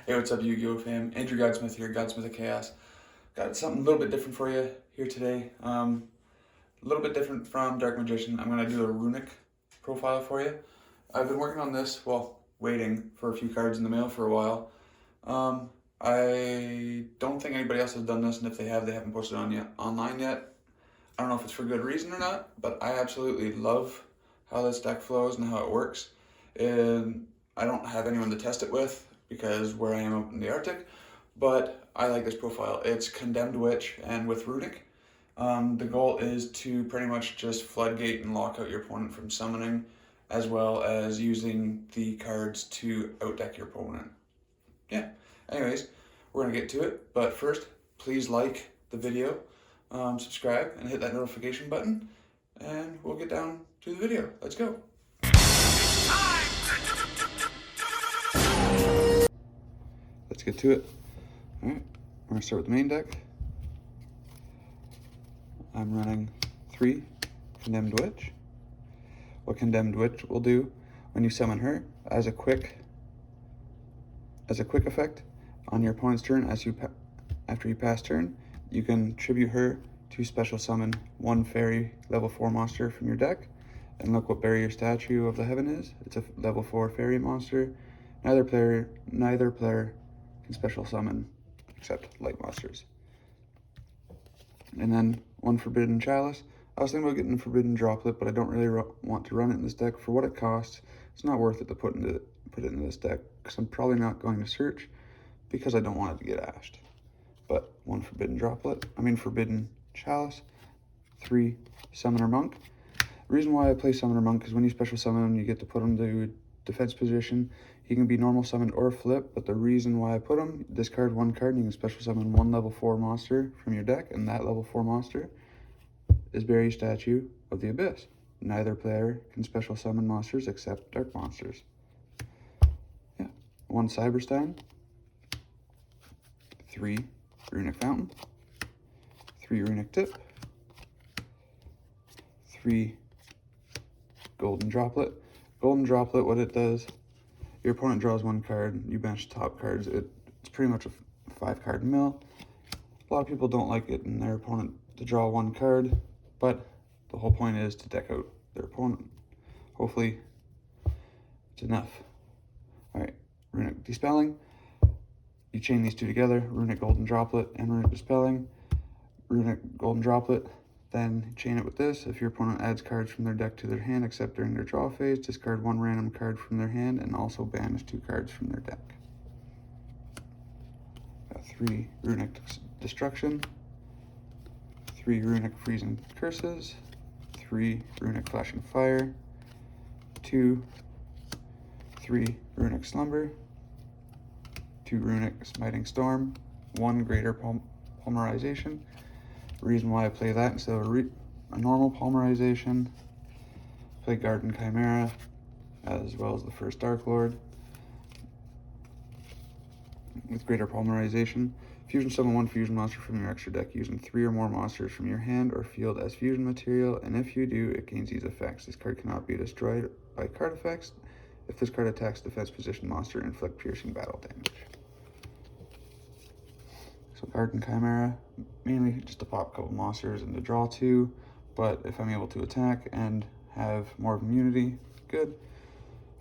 Hey, what's up, Yugioh fam? Andrew Godsmith here, Godsmith of Chaos. Got something a little bit different for you here today. A little bit different from Dark Magician. I'm going to do a Runick profile for you. I've been working on this, well, waiting for a few cards in the mail for a while. I don't think anybody else has done this, and if they have, they haven't posted it online yet. I don't know if it's for good reason or not, but I absolutely love how this deck flows and how it works. And I don't have anyone to test it with because where I am up in the Arctic, but I like this profile. It's Condemned Witch and with Runick. The goal is to pretty much just floodgate and lock out your opponent from summoning, as well as using the cards to outdeck your opponent. Yeah, anyways, we're gonna get to it, but first, please like the video, subscribe, and hit that notification button, and we'll get down to the video. Let's go. Let's get to it. All right, we're gonna start with the main deck. I'm running 3 Condemned Witch. What Condemned Witch will do when you summon her as a quick effect on your opponent's turn, after you pass turn, you can tribute her to special summon 1 fairy level 4 monster from your deck. And look what Barrier Statue of the Heaven is. It's a level 4 fairy monster. Neither player can special summon except light monsters. And then 1 Forbidden Chalice. I was thinking about getting a Forbidden Droplet, but I don't really want to run it in this deck. For what it costs, it's not worth it to put it into this deck, because I'm probably not going to search, because I don't want it to get ashed. But 1 Forbidden Chalice, 3 Summoner Monk. The reason why I play Summoner Monk is when you special summon him, you get to put him to defense position. He can be normal summoned or flip, but the reason why I put him, discard 1 card and you can special summon 1 level 4 monster from your deck, and that level 4 monster is Barrier Statue of the Abyss. Neither player can special summon monsters except dark monsters. Yeah, 1 Cyberstein, 3 Runick Fountain, 3 Runick Tip, 3 Golden Droplet. Golden Droplet, what it does, your opponent draws 1 card, you bench top cards. It's pretty much a 5-card mill. A lot of people don't like it in their opponent to draw 1 card, but the whole point is to deck out their opponent. Hopefully, it's enough. Alright, Runick Dispelling. You chain these 2 together, Runick Golden Droplet and Runick Dispelling. Runick Golden Droplet, then chain it with this. If your opponent adds cards from their deck to their hand except during their draw phase, discard 1 random card from their hand and also banish 2 cards from their deck. Got 3 Runick Destruction, 3 Runick Freezing Curses, 3 Runick Flashing Fire, 2, 3 Runick Slumber, 2 Runick Smiting Storm, 1 Greater Pulverization. The reason why I play that instead of a normal Pulverization, play Garden Chimera as well as the first Dark Lord. With Greater Pulverization, fusion summon 1 fusion monster from your extra deck using 3 or more monsters from your hand or field as fusion material, and if you do, it gains these effects. This card cannot be destroyed by card effects. If this card attacks defense position monster, inflict piercing battle damage. So Garden Chimera, mainly just to pop a couple monsters and to draw 2, but if I'm able to attack and have more immunity, good.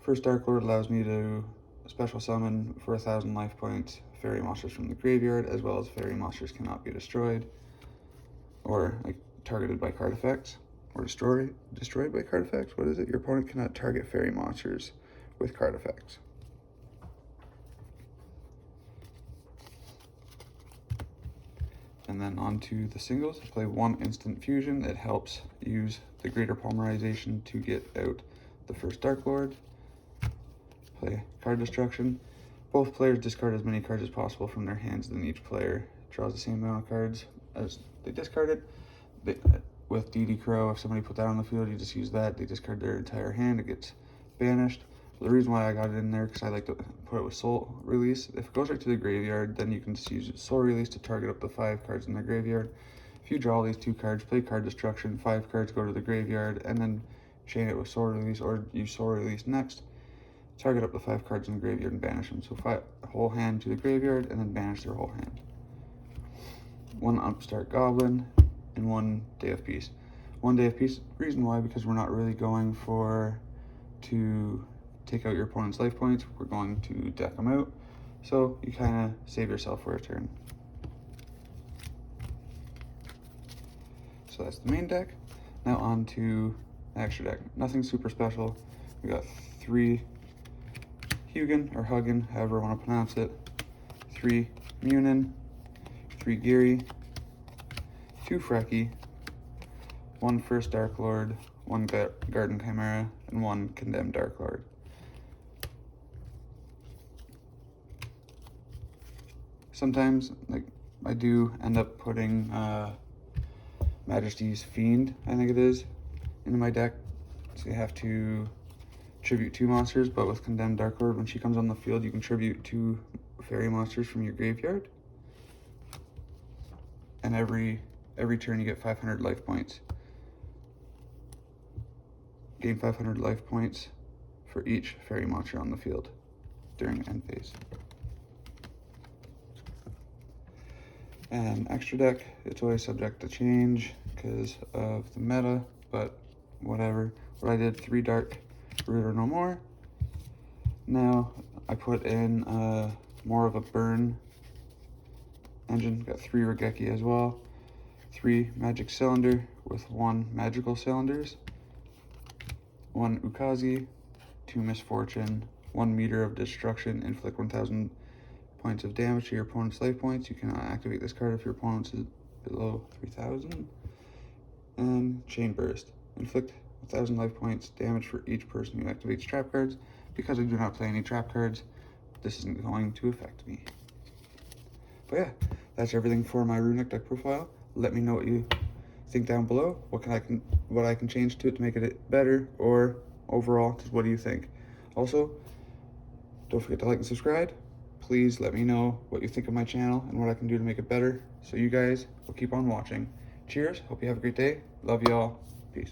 First Dark Lord allows me to special summon for 1,000 life points fairy monsters from the graveyard, as well as fairy monsters cannot be destroyed or targeted by card effects, or destroyed by card effects. What is it? Your opponent cannot target fairy monsters with card effects. And then on to the singles. I play 1 Instant Fusion. It helps use the Greater Pulverization to get out the first Dark Lord. Play Card Destruction. Both players discard as many cards as possible from their hands, then each player draws the same amount of cards as they discarded. With DD Crow, if somebody put that on the field, you just use that. They discard their entire hand, it gets banished. The reason why I got it in there, because I like to put it with Soul Release. If it goes right to the graveyard, then you can just use Soul Release to target up to 5 cards in the graveyard. If you draw these 2 cards, play Card Destruction, 5 cards go to the graveyard, and then chain it with Soul Release, or use Soul Release next. target up to 5 cards in the graveyard and banish them. So whole hand to the graveyard and then banish their whole hand. 1 upstart goblin and 1 day of peace. 1 day of peace, reason why, because we're not really going to take out your opponent's life points, we're going to deck them out. So you kind of save yourself for a turn. So that's the main deck. Now on to the extra deck. Nothing super special. We got 3 Hugin, or Huggin, however you want to pronounce it, 3 Munin, 3 Geary, 2 Frecky, 1 First Dark Lord, 1 Garden Chimera, and 1 Condemned Dark Lord. Sometimes, like, I do end up putting Majesty's Fiend, I think it is, into my deck. So you have to tribute 2 monsters, but with Condemned Dark Lord, when she comes on the field, you can tribute 2 fairy monsters from your graveyard. And every turn you get 500 life points. Gain 500 life points for each fairy monster on the field during end phase. And extra deck, it's always subject to change because of the meta, but whatever. What I did, 3 Dark, Root or No More. Now I put in more of a burn engine, got 3 Regeki as well, 3 Magic Cylinder with 1 Magical Cylinders, 1 Ukazi, 2 Misfortune, 1 Meter of Destruction, inflict 1000 points of damage to your opponent's life points. You cannot activate this card if your opponent's is below 3000. And Chain Burst, inflict 1000 life points damage for each person who activates trap cards. Because I do not play any trap cards, this isn't going to affect me. But yeah, that's everything for my Runick deck profile. Let me know what you think down below. What I can change to it to make it better, or overall, just what do you think? Also, don't forget to like and subscribe. Please let me know what you think of my channel and what I can do to make it better. So you guys will keep on watching. Cheers. Hope you have a great day. Love y'all. Peace.